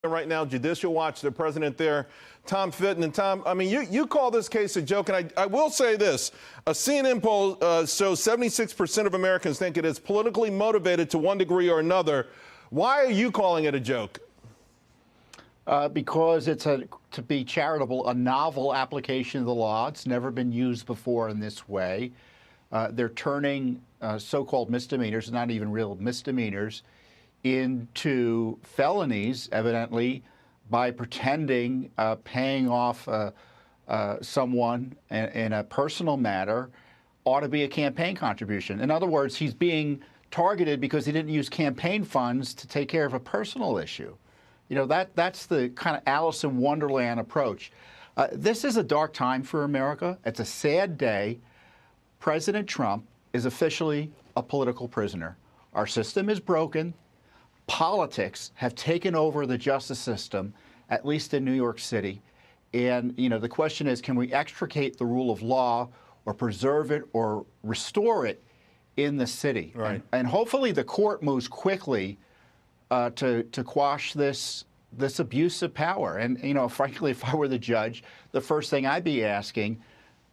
Right now, Judicial Watch, the president there, Tom Fitton. And Tom, I mean, you call this case a joke, and I will say this. A CNN poll shows 76% of Americans think it is politically motivated to one degree or another. Why are you calling it a joke? Because it's, to be charitable, a novel application of the law. It's never been used before in this way. They're turning so-called misdemeanors, not even real misdemeanors, into felonies, evidently, by pretending paying off someone in a personal matter ought to be a campaign contribution. In other words, he's being targeted because he didn't use campaign funds to take care of a personal issue. You know, that's the kind of Alice in Wonderland approach. This is a dark time for America. It's a sad day. President Trump is officially a political prisoner. Our system is broken. Politics have taken over the justice system, at least in New York City. And, you know, the question is, can we extricate the rule of law or preserve it or restore it in the city? Right. And hopefully the court moves quickly to quash this abuse of power. And, you know, frankly, if I were the judge, the first thing I'd be asking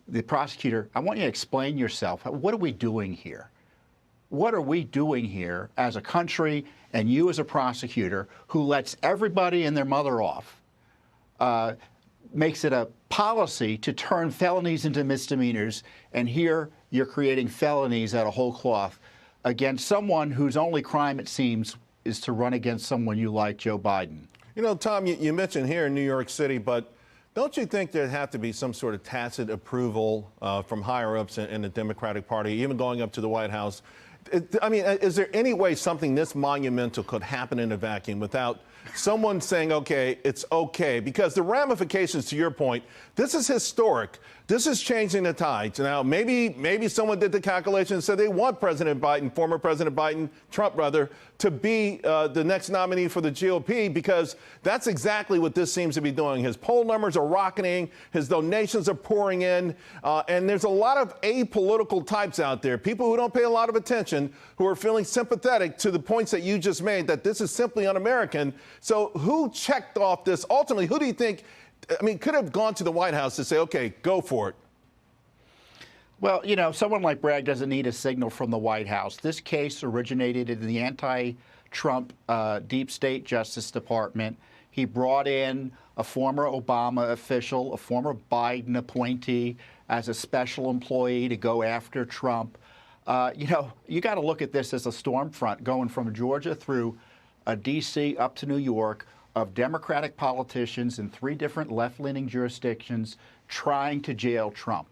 the prosecutor, I want you to explain yourself. What are we doing here? What are we doing here as a country and you as a prosecutor who lets everybody and their mother off, makes it a policy to turn felonies into misdemeanors, and here you're creating felonies out of whole cloth against someone whose only crime, it seems, is to run against someone you like, Joe Biden. You know, Tom, you mentioned here in New York City, but don't you think there'd have to be some sort of tacit approval from higher-ups in the Democratic Party, even going up to the White House? I mean, is there any way something this monumental could happen in a vacuum without someone saying, okay, it's okay? Because the ramifications, to your point, this is historic. This is changing the tides. Now, maybe someone did the calculation and said they want President Biden, former President Biden, Trump rather, to be the next nominee for the GOP, because that's exactly what this seems to be doing. His poll numbers are rocketing, his donations are pouring in, and there's a lot of apolitical types out there, people who don't pay a lot of attention, who are feeling sympathetic to the points that you just made, that this is simply un-American. So who checked off this? Ultimately, who do you think, I mean, could have gone to the White House to say, okay, go for it? Well, you know, someone like Bragg doesn't need a signal from the White House. This case originated in the anti-Trump deep state Justice Department. He brought in a former Obama official, a former Biden appointee, as a special employee to go after Trump. You know, you got to look at this as a storm front going from Georgia through D.C. up to New York, of Democratic politicians in 3 different left-leaning jurisdictions trying to jail Trump.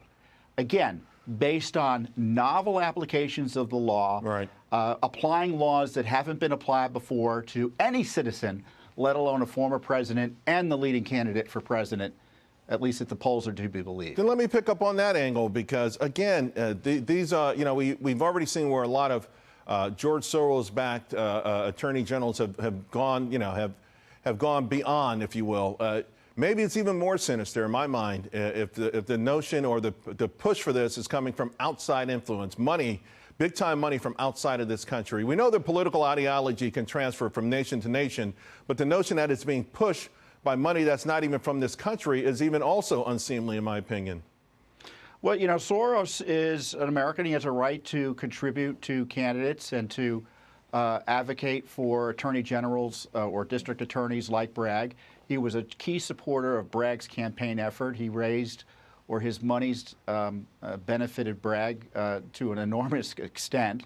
Again, based on novel applications of the law, right. Applying laws that haven't been applied before to any citizen, let alone a former president and the leading candidate for president, at least if the polls are to be believed. Then let me pick up on that angle, because, again, these you know, we've already seen where a lot of George Soros-backed attorney generals have gone, you know, have gone beyond, if you will. Maybe it's even more sinister in my mind if the notion or the push for this is coming from outside influence, money, big-time money from outside of this country. We know that political ideology can transfer from nation to nation, but the notion that it's being pushed by money that's not even from this country is even also unseemly, in my opinion. Well, you know, Soros is an American. He has a right to contribute to candidates and to advocate for attorney generals or district attorneys like Bragg. He was a key supporter of Bragg's campaign effort. He raised, or his monies benefited Bragg to an enormous extent.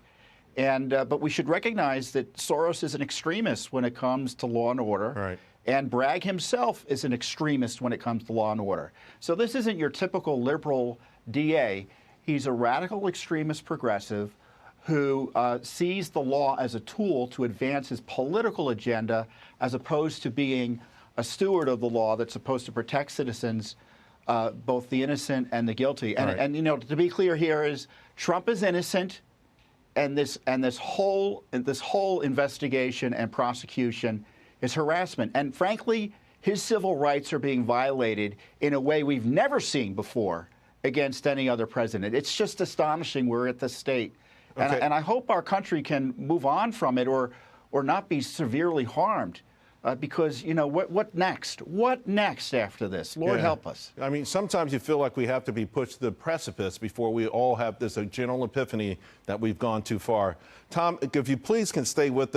And but we should recognize that Soros is an extremist when it comes to law and order. Right. And Bragg himself is an extremist when it comes to law and order. So this isn't your typical liberal DA. He's a radical extremist progressive who sees the law as a tool to advance his political agenda, as opposed to being a steward of the law that's supposed to protect citizens, both the innocent and the guilty. And, right. and you know, to be clear here is Trump is innocent, and this whole investigation and prosecution is harassment. And frankly, his civil rights are being violated in a way we've never seen before against any other president. It's just astonishing we're at this state. Okay. And I hope our country can move on from it or not be severely harmed because, you know, what next? What next after this? Lord Yeah. help us. I mean, sometimes you feel like we have to be pushed to the precipice before we all have this general epiphany that we've gone too far. Tom, if you please can stay with us.